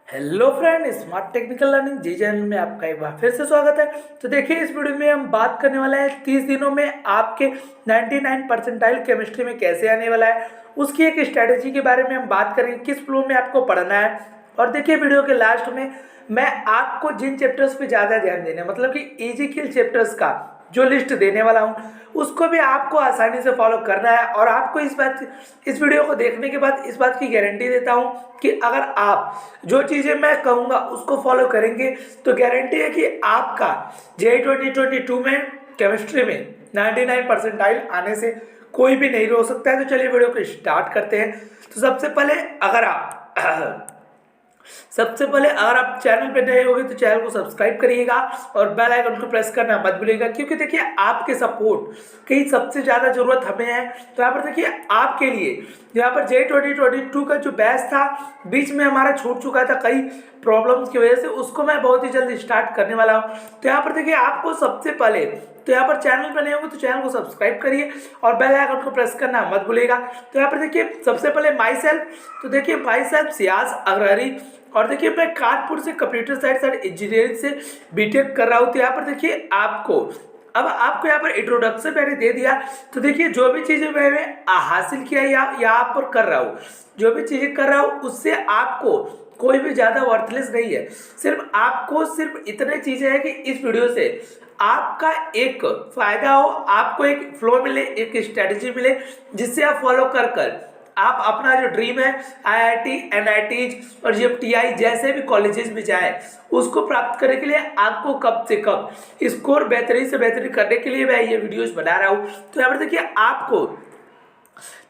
Hello friend, smart technical learning ji channel में आपका एक बार फिर से स्वागत है। तो देखिए, इस वीडियो में हम बात करने वाले हैं 30 दिनों में आपके 99 परसेंटाइल केमिस्ट्री में कैसे आने वाला है, उसकी एक स्ट्रैटेजी के बारे में हम बात करेंगे, किस फ्लो में आपको पढ़ना है। और देखिए, वीडियो के लास्ट में मैं आपको जिन चैप्टर्स पे ज़्यादा ध्यान देना है, मतलब कि इजी किल चैप्टर्स का जो लिस्ट देने वाला हूँ, उसको भी आपको आसानी से फॉलो करना है। और आपको इस वीडियो को देखने के बाद इस बात की गारंटी देता हूँ कि अगर आप जो चीज़ें मैं कहूँगा उसको फॉलो करेंगे तो गारंटी है कि आपका JEE 2022 में केमिस्ट्री में 99 परसेंटाइल आने से कोई भी नहीं रोक सकता है। तो चलिए वीडियो को स्टार्ट करते हैं। तो सबसे पहले अगर आप चैनल पे नए होंगे तो चैनल को सब्सक्राइब करिएगा और बेल आइकन को प्रेस करना मत भूलिएगा, क्योंकि देखिए आपके सपोर्ट की सबसे ज़्यादा ज़रूरत हमें है। तो यहाँ पर देखिए आपके लिए यहाँ पर JEE 2022 का जो बैच था बीच में हमारा छूट चुका था कई प्रॉब्लम्स की वजह से, उसको मैं बहुत ही जल्द स्टार्ट करने वाला हूँ। तो यहाँ पर देखिए आपको सबसे पहले तो यहाँ पर चैनल पर नहीं होंगे तो चैनल को सब्सक्राइब करिए और बेल आइकन को प्रेस करना मत भूलिएगा। तो यहाँ पर देखिए सबसे पहले माई सेल्फ, तो देखिए माई सेल्फ सियाज अग्रहरी, और देखिए मैं कानपुर से कंप्यूटर साइंस इंजीनियरिंग से बीटेक कर रहा हूँ। तो यहाँ पर देखिए आपको यहाँ पर इंट्रोडक्शन मैंने दे दिया। तो देखिए जो भी चीज़ें मैंने हासिल किया या यहाँ पर कर रहा हूँ, जो भी चीज़ें कर रहा हूँ उससे आपको कोई भी ज़्यादा वर्थलेस नहीं है। सिर्फ इतने चीज़ें हैं कि इस वीडियो से आपका एक फायदा हो, आपको एक फ्लो मिले, एक स्ट्रेटजी मिले, जिससे आप फॉलो कर आप अपना जो ड्रीम है IIT, NIT और GFTI जैसे भी कॉलेजेस में जाए उसको प्राप्त करने के लिए आपको कम से कम स्कोर बेहतरीन से बेहतरीन करने के लिए मैं ये वीडियोस बना रहा हूँ। तो यहाँ पर देखिए आपको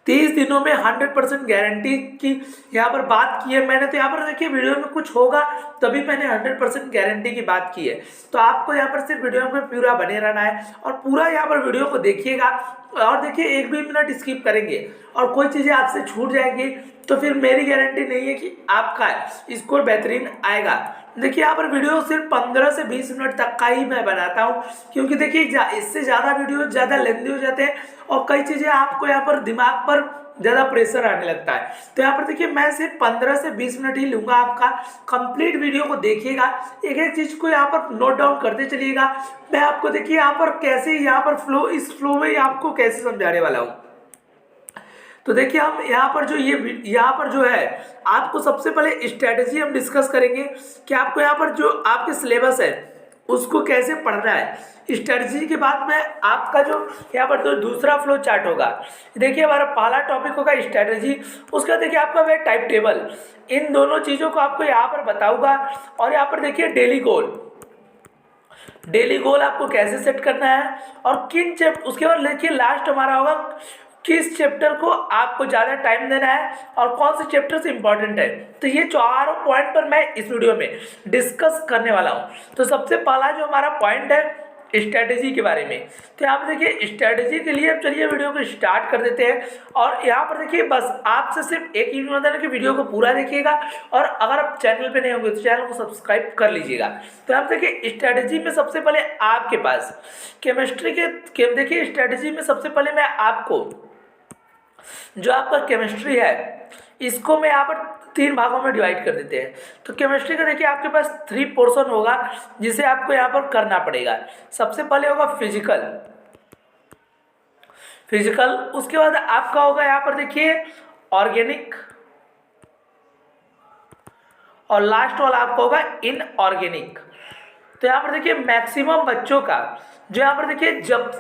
30 दिनों में 100% गारंटी की यहाँ पर बात की है मैंने। तो यहाँ पर देखिए वीडियो में कुछ होगा तभी मैंने 100% गारंटी की बात की है। तो आपको यहाँ पर सिर्फ वीडियो में पूरा बने रहना है और पूरा यहाँ पर वीडियो को देखिएगा। और देखिए एक भी मिनट स्किप करेंगे और कोई चीज़ें आपसे छूट जाएंगी तो फिर मेरी गारंटी नहीं है कि आपका स्कोर बेहतरीन आएगा। देखिए यहाँ पर वीडियो सिर्फ 15 से 20 मिनट तक का ही मैं बनाता हूँ, क्योंकि देखिए इससे ज़्यादा वीडियो ज़्यादा लेंथी हो जाते हैं और कई चीज़ें आपको यहाँ पर दिमाग पर ज़्यादा प्रेशर आने लगता है। तो यहाँ पर देखिए मैं सिर्फ 15 से 20 मिनट ही लूँगा, आपका कंप्लीट वीडियो को देखिएगा, एक एक चीज़ को यहाँ पर नोट डाउन करते चलिएगा। मैं आपको देखिए यहाँ पर कैसे इस फ्लो में आपको कैसे समझाने वाला हूँ। तो देखिए हम यहाँ पर जो है आपको सबसे पहले स्ट्रेटेजी हम डिस्कस करेंगे कि आपको यहाँ पर जो आपके सिलेबस है उसको कैसे पढ़ना है। स्ट्रेटेजी के बाद में आपका जो यहाँ पर जो दूसरा फ्लो चार्ट होगा, देखिए हमारा पहला टॉपिक होगा स्ट्रेटेजी, उसका देखिए आपका वह टाइम टेबल, इन दोनों चीज़ों को आपको यहाँ पर बताऊंगा। और यहाँ पर देखिए डेली गोल आपको कैसे सेट करना है और उसके बाद देखिए लास्ट हमारा होगा किस चैप्टर को आपको ज़्यादा टाइम देना है और कौन से चैप्टर से इंपॉर्टेंट है। तो ये चारों पॉइंट पर मैं इस वीडियो में डिस्कस करने वाला हूँ। तो सबसे पहला जो हमारा पॉइंट है स्ट्रेटेजी के बारे में। तो यहाँ पर देखिए स्ट्रेटेजी के लिए चलिए वीडियो को स्टार्ट कर देते हैं। और यहाँ पर देखिए बस आपसे सिर्फ एक ही मतलब है कि वीडियो को पूरा देखिएगा और अगर आप चैनल पे नहीं होंगे तो चैनल को सब्सक्राइब कर लीजिएगा। तो आप देखिए स्ट्रेटेजी में सबसे पहले आपके पास केमिस्ट्री के देखिए स्ट्रेटेजी में सबसे पहले मैं आपको जो आपका केमिस्ट्री है इसको मैं यहाँ पर 3 भागों में डिवाइड कर देते हैं। तो केमिस्ट्री का देखिए आपके पास 3 पोर्शन होगा जिसे आपको यहाँ पर करना पड़ेगा। सबसे पहले होगा फिजिकल, उसके बाद आपका होगा यहाँ पर देखिए ऑर्गेनिक और लास्ट वाला आपका होगा इनऑर्गेनिक। तो यहाँ पर देखिए मैक्सिमम बच्चों का जो यहाँ पर देखिए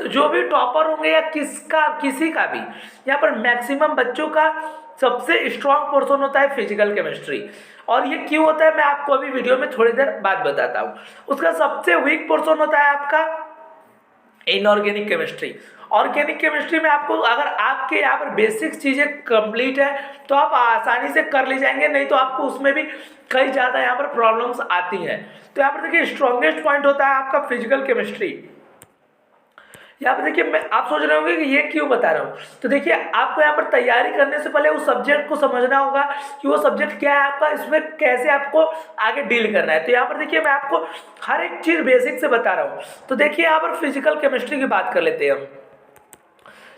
जो भी टॉपर होंगे या किसी का भी यहाँ पर मैक्सिमम बच्चों का सबसे स्ट्रॉन्ग पोर्शन होता है फिजिकल केमिस्ट्री। और ये क्यों होता है मैं आपको अभी वीडियो में थोड़ी देर बाद बताता हूँ। उसका सबसे वीक पोर्शन होता है आपका इनऑर्गेनिक केमिस्ट्री। ऑर्गेनिक केमिस्ट्री में आपको अगर आपके यहाँ पर बेसिक चीज़ें कंप्लीट है तो आप आसानी से कर ले जाएंगे, नहीं तो आपको उसमें भी कई ज़्यादा यहाँ पर प्रॉब्लम्स आती हैं। तो यहाँ पर देखिए स्ट्रॉन्गेस्ट पॉइंट होता है आपका फिजिकल केमिस्ट्री। यहाँ पर देखिए आप सोच रहे होंगे कि ये क्यों बता रहा हूँ। तो देखिए आपको यहाँ पर तैयारी करने से पहले उस सब्जेक्ट को समझना होगा कि वो सब्जेक्ट क्या है आपका, इसमें कैसे आपको आगे डील करना है। तो यहाँ पर देखिए मैं आपको हर एक चीज़ बेसिक से बता रहा हूँ। तो देखिए यहाँ पर फिजिकल केमिस्ट्री की बात कर लेते हैं हम।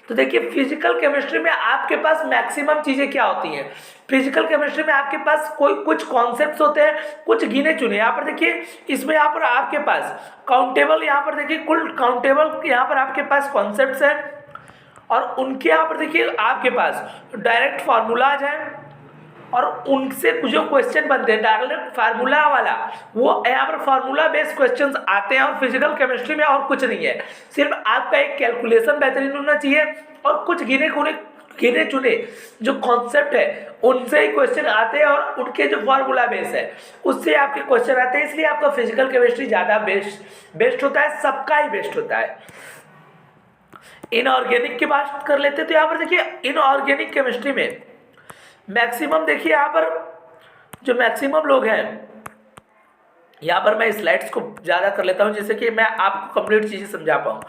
तो देखिए फिजिकल केमिस्ट्री में आपके पास मैक्सिमम चीज़ें क्या होती हैं, फिजिकल केमिस्ट्री में आपके पास कोई कुछ कॉन्सेप्ट्स होते हैं, कुछ गिने चुने। यहाँ पर देखिए इसमें यहाँ पर आपके पास काउंटेबल, यहाँ पर देखिए कुल काउंटेबल यहाँ पर आपके पास कॉन्सेप्ट्स हैं, और उनके यहाँ पर देखिए आपके पास डायरेक्ट फार्मूलाज हैं, और उनसे जो क्वेश्चन बनते हैं डायरेक्ट फार्मूला वाला, वो यहाँ पर फार्मूला बेस्ड क्वेश्चंस आते हैं। और फिजिकल केमिस्ट्री में और कुछ नहीं है, सिर्फ आपका एक कैलकुलेशन बेहतरीन होना चाहिए और कुछ गिने चुने जो कॉन्सेप्ट है उनसे ही क्वेश्चन आते हैं, और उनके जो फार्मूला बेस है उससे आपके क्वेश्चन आते हैं। इसलिए आपका फिजिकल केमिस्ट्री ज़्यादा बेस्ट होता है, सबका ही बेस्ट होता है। इनऑर्गेनिक की बात कर लेते हैं, तो यहाँ पर देखिए इनऑर्गेनिक केमिस्ट्री में मैक्सिमम देखिए यहाँ पर जो मैक्सिमम लोग हैं, यहाँ पर मैं स्लाइड्स को ज़्यादा कर लेता हूँ जिससे कि मैं आपको कंप्लीट चीज़ें समझा पाऊँ।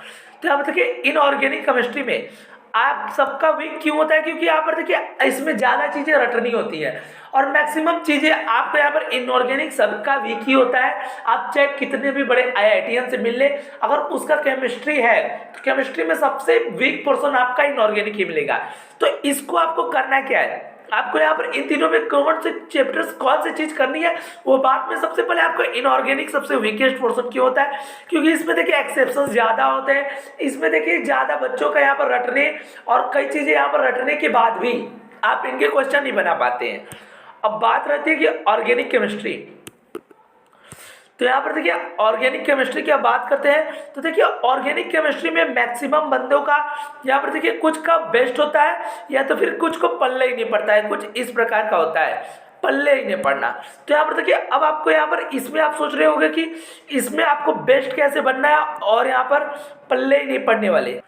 तो यहाँ पर देखिए इनऑर्गेनिक केमिस्ट्री में आप सबका वीक क्यों होता है, क्योंकि यहाँ पर देखिए इसमें ज़्यादा चीज़ें रटनी होती है, और मैक्सिमम चीज़ें आपको यहाँ पर इनऑर्गेनिक सबका वीक ही होता है। आप चाहे कितने भी बड़े IITian से मिल ले, अगर उसका केमिस्ट्री है तो केमिस्ट्री में सबसे वीक पोर्शन आपका इनऑर्गेनिक ही मिलेगा। तो इसको आपको करना क्या है, आपको यहाँ पर इन तीनों में कौन से चैप्टर्स कौन सी चीज़ करनी है वो बात में सबसे पहले आपको इनऑर्गेनिक सबसे वीकेस्ट पोर्शन क्यों होता है, क्योंकि इसमें देखिए एक्सेप्शन ज़्यादा होते हैं। इसमें देखिए ज़्यादा बच्चों का यहाँ पर रटने और कई चीज़ें यहाँ पर रटने के बाद भी आप इनके क्वेश्चन नहीं बना पाते हैं। अब बात रहती है कि ऑर्गेनिक केमिस्ट्री, तो यहाँ पर देखिए ऑर्गेनिक केमिस्ट्री की आप बात करते हैं, तो देखिए ऑर्गेनिक केमिस्ट्री में मैक्सिमम बंदों का यहाँ पर देखिए कुछ का बेस्ट होता है या तो फिर कुछ को पल्ले ही नहीं पड़ता है, कुछ इस प्रकार का होता है, पल्ले ही नहीं पड़ना। तो यहाँ पर देखिए अब आपको यहाँ पर इसमें आप सोच रहे होंगे कि इसमें आपको बेस्ट कैसे बनना है और यहाँ पर पल्ले ही नहीं पड़ने वाले।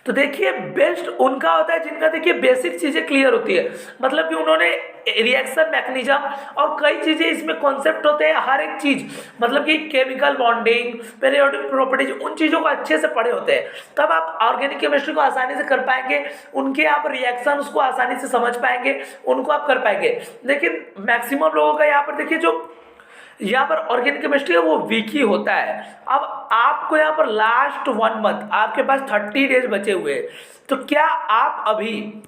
तो देखिए बेस्ट उनका होता है जिनका देखिए बेसिक चीज़ें क्लियर होती है, मतलब कि उन्होंने रिएक्शन मैकेनिज्म और कई चीज़ें इसमें कॉन्सेप्ट होते हैं, हर एक चीज़ मतलब कि केमिकल बॉन्डिंग, पीरियोडिक प्रॉपर्टीज, उन चीज़ों को अच्छे से पढ़े होते हैं, तब आप ऑर्गेनिक केमिस्ट्री को आसानी से कर पाएंगे, उनके यहाँ पर रिएक्शन उसको आसानी से समझ पाएंगे, उनको आप कर पाएंगे। लेकिन मैक्सिमम लोगों का यहाँ पर देखिए जो यहाँ पर ऑर्गेनिक केमिस्ट्री है वो वीक ही होता है। अब आपको यहाँ पर लास्ट 1 मंथ आपके पास 30 डेज बचे हुए हैं, तो क्या आप अभी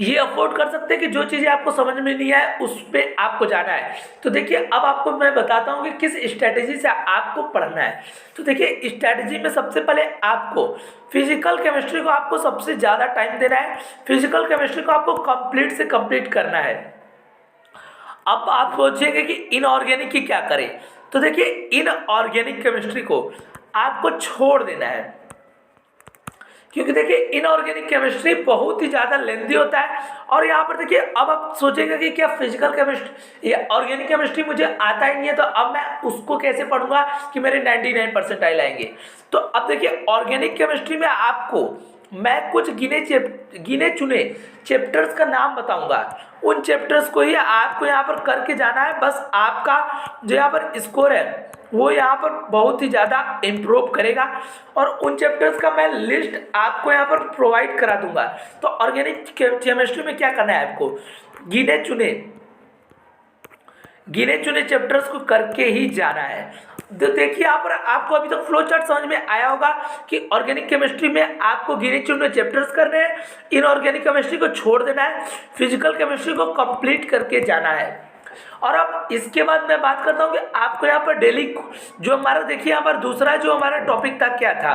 ये अफोर्ड कर सकते हैं कि जो चीज़ें आपको समझ में नहीं आए उस पर आपको जाना है? तो देखिए अब आपको मैं बताता हूँ कि किस स्ट्रैटेजी से आपको पढ़ना है। तो देखिए स्ट्रैटेजी में सबसे पहले आपको फिजिकल केमिस्ट्री को आपको सबसे ज़्यादा टाइम देना है, फिजिकल केमिस्ट्री को आपको कंप्लीट से कंप्लीट करना है। अब आप सोचिएगा कि इनऑर्गेनिक की क्या करें, तो देखिए इनऑर्गेनिक केमिस्ट्री को आपको छोड़ देना है, क्योंकि देखिए इनऑर्गेनिक केमिस्ट्री बहुत ही ज़्यादा लेंथी होता है। और यहाँ पर देखिए अब आप सोचेंगे कि क्या फिजिकल केमिस्ट्री या ऑर्गेनिक केमिस्ट्री मुझे आता ही नहीं है, तो अब मैं उसको कैसे पढ़ूंगा कि मेरे 99 परसेंटाइल आएंगे। तो अब देखिए ऑर्गेनिक केमिस्ट्री में आपको मैं कुछ गिने चुने चैप्टर्स का नाम बताऊंगा, उन चैप्टर्स को ही आपको यहाँ पर करके जाना है। बस आपका जो यहाँ पर स्कोर है वो यहाँ पर बहुत ही ज़्यादा इम्प्रूव करेगा, और उन चैप्टर्स का मैं लिस्ट आपको यहाँ पर प्रोवाइड करा दूंगा। तो ऑर्गेनिक केमिस्ट्री में क्या करना है, आपको गिने चुने चैप्टर्स को करके ही जाना है। तो देखिए यहाँ पर आपको अभी तक फ्लो चार्ट समझ में आया होगा कि ऑर्गेनिक केमिस्ट्री में आपको गिने चुने चैप्टर्स करने हैं, इनऑर्गेनिक केमिस्ट्री को छोड़ देना है, फिजिकल केमिस्ट्री को कंप्लीट करके जाना है। और अब इसके बाद मैं बात करता हूँ कि आपको यहाँ पर डेली जो हमारा देखिए यहाँ पर दूसरा जो हमारा टॉपिक था क्या था,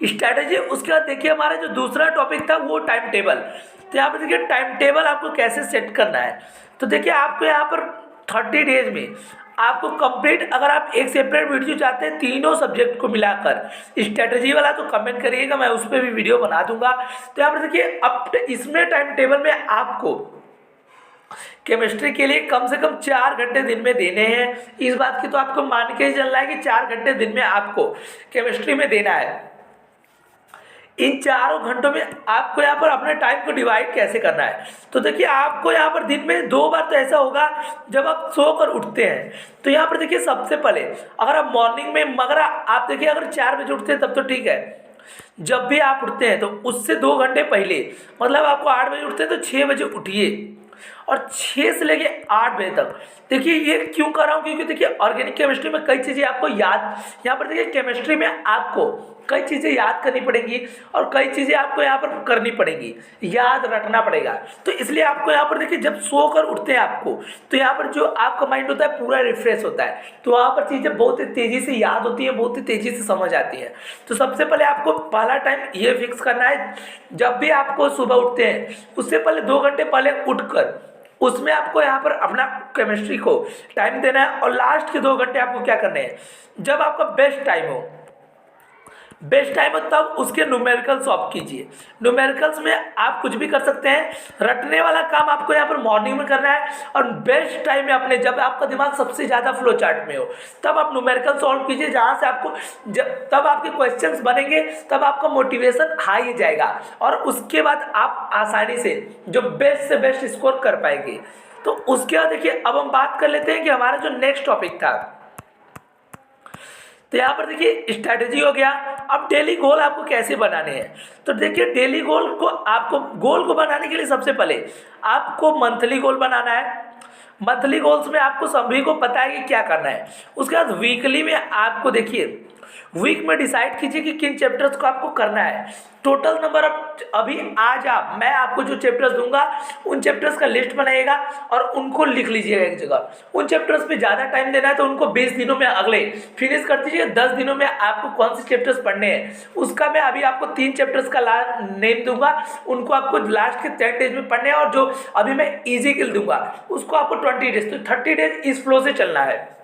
स्ट्रैटेजी। उसके बाद देखिए हमारा जो दूसरा टॉपिक था वो टाइम टेबल। तो यहाँ पर देखिए टाइम टेबल आपको कैसे सेट करना है। तो देखिए आपको यहाँ पर 30 डेज में आपको कंप्लीट, अगर आप एक सेपरेट वीडियो चाहते हैं तीनों सब्जेक्ट को मिलाकर स्ट्रैटेजी वाला, तो कमेंट करिएगा, मैं उस पर भी वीडियो बना दूंगा। तो यहाँ पर देखिए अब इसमें टाइम टेबल में आपको केमिस्ट्री के लिए कम से कम 4 घंटे दिन में देने हैं। इस बात की तो आपको मान के ही चलना है कि 4 घंटे दिन में आपको केमिस्ट्री में देना है। इन 4 घंटों में आपको यहाँ पर अपने टाइम को डिवाइड कैसे करना है, तो देखिए आपको यहाँ पर दिन में 2 बार तो ऐसा होगा जब आप सोकर उठते हैं। तो यहाँ पर देखिए सबसे पहले अगर आप मॉर्निंग में, मगर आप देखिए अगर 4 बजे उठते हैं तब तो ठीक है, जब भी आप उठते हैं तो उससे 2 घंटे पहले, मतलब आपको 8 बजे उठते हैं तो 6 बजे उठिए, और 6 से लेके 8 बजे तक। देखिए ये क्यों कर रहा हूँ, क्योंकि देखिए ऑर्गेनिक केमिस्ट्री में कई चीज़ें आपको याद, यहाँ पर देखिए केमिस्ट्री में आपको कई चीज़ें याद करनी पड़ेंगी और कई चीज़ें आपको यहाँ पर करनी पड़ेंगी, याद रखना पड़ेगा। तो इसलिए आपको यहाँ पर देखिए जब सोकर उठते हैं आपको, तो यहाँ पर जो आपका माइंड होता है पूरा रिफ्रेश होता है, तो वहाँ पर चीज़ें बहुत ही तेज़ी से याद होती हैं, बहुत ही तेज़ी से समझ आती हैं। तो सबसे पहले आपको पहला टाइम ये फिक्स करना है, जब भी आपको सुबह उठते हैं उससे पहले 2 घंटे पहले उठकर उसमें आपको यहाँ पर अपना केमिस्ट्री को टाइम देना है। और लास्ट के 2 घंटे आपको क्या करने हैं, जब आपका बेस्ट टाइम हो तब उसके न्यूमेरिकल सॉल्व कीजिए। न्यूमेरिकल्स में आप कुछ भी कर सकते हैं, रटने वाला काम आपको यहाँ पर मॉर्निंग में करना है और बेस्ट टाइम में अपने जब आपका दिमाग सबसे ज़्यादा फ्लो चार्ट में हो तब आप न्यूमेरिकल सॉल्व कीजिए, जहाँ से आपको तब आपके क्वेश्चंस बनेंगे, तब आपका मोटिवेशन हाई जाएगा और उसके बाद आप आसानी से जो बेस्ट से बेस्ट स्कोर कर पाएंगे। तो उसके बाद देखिए अब हम बात कर लेते हैं कि हमारा जो नेक्स्ट टॉपिक था, तो यहाँ पर देखिए स्ट्रैटेजी हो गया। अब डेली गोल आपको कैसे बनाने हैं, तो देखिए डेली गोल को बनाने के लिए सबसे पहले आपको मंथली गोल बनाना है। मंथली गोल्स में आपको सभी को पता है कि क्या करना है। उसके बाद वीकली में आपको देखिए वीक में डिसाइड कीजिए कि किन चैप्टर्स को आपको करना है। टोटल नंबर अभी आज मैं आपको जो चैप्टर्स दूंगा उन चैप्टर्स का लिस्ट बनाइएगा और उनको लिख लीजिएगा एक जगह। उन चैप्टर्स पे ज़्यादा टाइम देना है तो उनको 20 दिनों में अगले फिनिश कर दीजिए। 10 दिनों में आपको कौन से चैप्टर्स पढ़ने हैं उसका मैं अभी आपको 3 चैप्टर्स का नेम दूंगा, उनको आपको लास्ट के 10 डेज में पढ़ने हैं। और जो अभी मैं ईजी किल दूंगा उसको आपको 20 डेज, तो 30 डेज इस फ्लो से चलना है।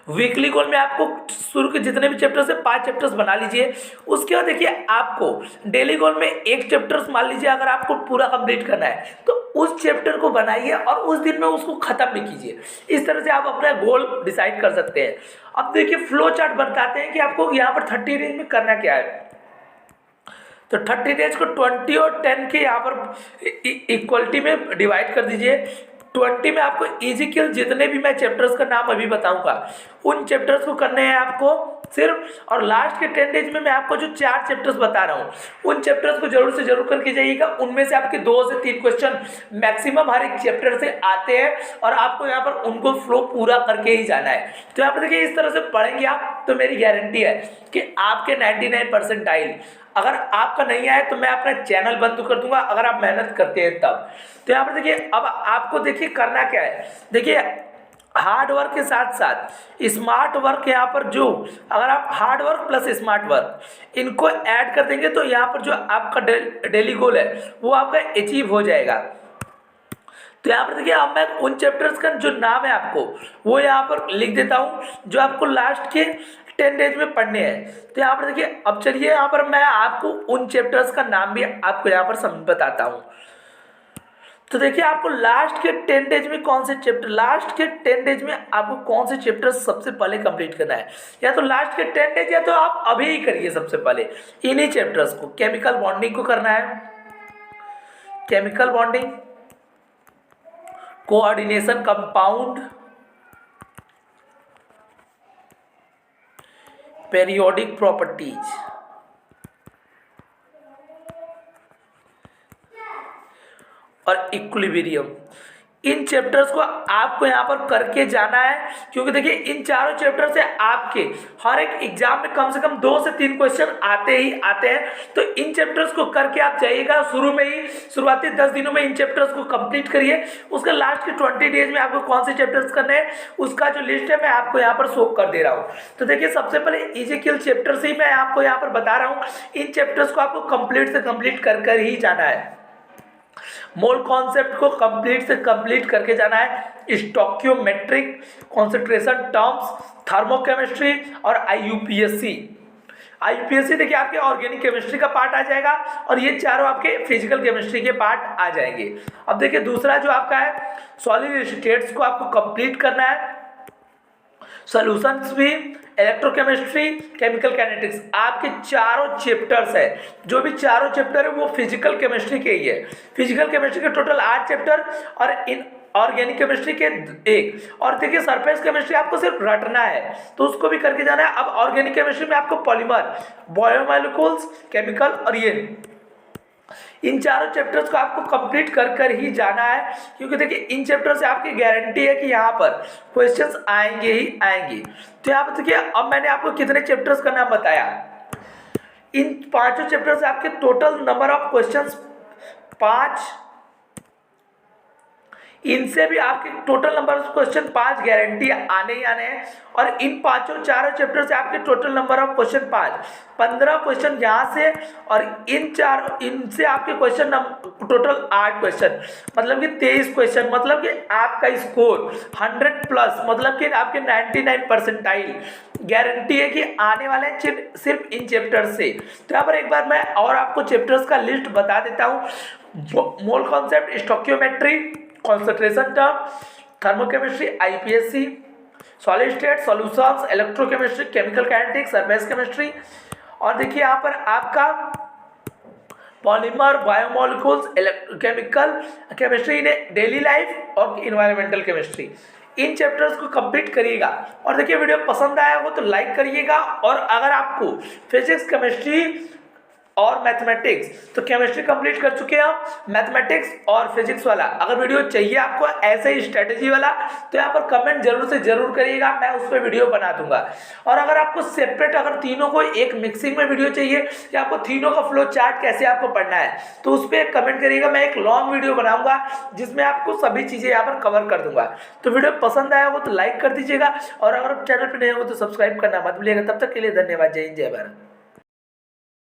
वीकली गोल में आपको शुरू के जितने भी चैप्टर्स है 5 चैप्टर्स बना लीजिए। उसके बाद देखिए आपको डेली गोल में 1 चैप्टर्स मान लीजिए अगर आपको पूरा कंप्लीट करना है तो उस चैप्टर को बनाइए और उस दिन में उसको खत्म भी कीजिए। इस तरह से आप अपना गोल डिसाइड कर सकते हैं। अब देखिए फ्लो चार्ट बताते हैं कि आपको यहाँ पर 30 डेज में करना क्या है। तो 30 डेज को 20 और 10 के यहाँ पर इक्वलिटी में डिवाइड कर दीजिए। 20 में आपको इजी किल जितने भी मैं चैप्टर्स का नाम अभी बताऊंगा उन चैप्टर्स को करने हैं आपको सिर्फ, और लास्ट के 10 डेज में मैं आपको जो 4 चैप्टर्स बता रहा हूँ उन चैप्टर्स को जरूर से जरूर करके जाइएगा। उनमें से आपके 2 से 3 क्वेश्चन मैक्सिमम हर एक चैप्टर से आते हैं और आपको यहाँ पर उनको फ्लो पूरा करके ही जाना है। तो यहाँ पर देखिए इस तरह से पढ़ेंगे आप तो मेरी गारंटी है कि आपके 99% आइल। अगर आपका नहीं आए तो मैं अपना चैनल बंद कर दूंगा अगर आप मेहनत करते हैं तब। तो यहाँ पर देखिए अब आपको देखिए करना क्या है, देखिए हार्ड वर्क के साथ साथ स्मार्ट वर्क, यहाँ पर जो अगर आप hard work plus smart work इनको ऐड कर देंगे तो यहाँ पर जो आपका डेली गोल है वो आपका अचीव हो जाएगा। तो यहाँ पर देखिए अब मैं उन चैप्टर्स का जो नाम है आपको वो यहाँ पर लिख देता हूँ जो आपको लास्ट के 10 डेज में पढ़ने हैं। तो यहाँ पर देखिए अब चलिए यहाँ पर मैं आपको उन चैप्टर्स का नाम भी आपको यहाँ पर बताता हूँ। तो देखिए आपको लास्ट के 10 डेज में कौन से चैप्टर, लास्ट के 10 डेज में आपको कौन से चैप्टर सबसे पहले कंप्लीट करना है, या तो लास्ट के 10 डेज या तो आप अभी ही करिए। सबसे पहले इन्हीं चैप्टर्स को केमिकल बॉन्डिंग को करना है, chemical bonding, coordination compound, periodic properties और इक्विलिब्रियम। इन चैप्टर्स को आपको यहाँ पर करके जाना है, क्योंकि देखिए इन चारों चैप्टर से आपके हर एक एग्जाम में कम से कम 2 से 3 क्वेश्चन आते ही आते हैं। तो इन चैप्टर्स को करके आप जाइएगा, शुरू में ही शुरुआती 10 दिनों में इन चैप्टर्स को कंप्लीट करिए। उसका लास्ट के 20 डेज में आपको कौन से चैप्टर्स करने हैं उसका जो लिस्ट है मैं आपको यहाँ पर शो कर दे रहा हूँ। तो देखिए सबसे पहले इजी किल चैप्टर से ही मैं आपको यहाँ पर बता रहा हूँ, इन चैप्टर्स को आपको कंप्लीट से कंप्लीट कर ही जाना है। मोल कॉन्सेप्ट को कंप्लीट से कंप्लीट करके जाना है, स्टोकियोमेट्रिक, कॉन्सेंट्रेशन टर्म्स, थर्मोकेमिस्ट्री और आईयूपीएससी। आईयूपीएससी देखिए आपके ऑर्गेनिक केमिस्ट्री का पार्ट आ जाएगा और ये चारों आपके फिजिकल केमिस्ट्री के पार्ट आ जाएंगे। अब देखिए दूसरा जो आपका है सॉलिड स्टेट्स को आपको कंप्लीट करना है, सॉल्यूशंस भी, इलेक्ट्रोकेमिस्ट्री, केमिकल काइनेटिक्स, आपके चारों चैप्टर्स है। जो भी चारों चैप्टर है वो फिजिकल केमिस्ट्री के ही है। फिजिकल केमिस्ट्री के टोटल 8 चैप्टर और इन ऑर्गेनिक केमिस्ट्री के 1। और देखिए सरफेस केमिस्ट्री आपको सिर्फ रटना है तो उसको भी करके जाना है। अब ऑर्गेनिक केमिस्ट्री में आपको पॉलीमर, बायोमोलिक्यूल्स, केमिकल और ये इन चारों चैप्टर्स को आपको कंप्लीट कर ही जाना है, क्योंकि देखिए इन चैप्टर से आपकी गारंटी है कि यहाँ पर क्वेश्चंस आएंगे ही आएंगे। तो यहाँ पर देखिए अब मैंने आपको कितने चैप्टर्स का नाम बताया, इन पांचों चैप्टर से आपके टोटल नंबर ऑफ क्वेश्चंस 5, इनसे भी आपके total number of question 5 guarantee आने ही आने हैं। और इन पांचों चारों चैप्टर से आपके total number of question 15 question यहाँ से, और इनसे आपके क्वेश्चन टोटल 8 क्वेश्चन, मतलब कि 23 क्वेश्चन, मतलब कि आपका स्कोर 100+, मतलब कि आपके 99 परसेंटाइल गारंटी है कि आने वाले हैं सिर्फ इन चैप्टर से। तो यहाँ पर एक बार मैं और आपको चैप्टर्स का लिस्ट बता देता हूँ। Mole concept, stoichiometry, concentration term, thermochemistry, IPSC, solid state solutions, electrochemistry, chemical kinetics, surface chemistry, और देखिए यहाँ पर आपका polymer, biomolecules, chemical chemistry in daily life और इन्वायरमेंटल केमिस्ट्री। इन चैप्टर्स को कंप्लीट करिएगा। और देखिए वीडियो पसंद आया हो तो लाइक करिएगा। और अगर आपको फिजिक्स, केमिस्ट्री और मैथमेटिक्स, तो केमिस्ट्री कंप्लीट कर चुके हैं, मैथमेटिक्स और फिजिक्स वाला अगर वीडियो चाहिए आपको ऐसे ही स्ट्रेटेजी वाला, तो यहाँ पर कमेंट जरूर से जरूर करिएगा, मैं उस पर वीडियो बना दूंगा। और अगर आपको सेपरेट अगर तीनों को एक मिक्सिंग में वीडियो चाहिए कि आपको तीनों का फ्लो चार्ट कैसे आपको पढ़ना है, तो उस पर कमेंट करिएगा, मैं एक लॉन्ग वीडियो बनाऊंगा जिसमें आपको सभी चीज़ें यहाँ पर कवर कर दूंगा। तो वीडियो पसंद आया हो तो लाइक कर दीजिएगा, और अगर आप चैनल पर नए हो तो सब्सक्राइब करना मत भूलिएगा। तब तक के लिए धन्यवाद। जय हिंद, जय भारत।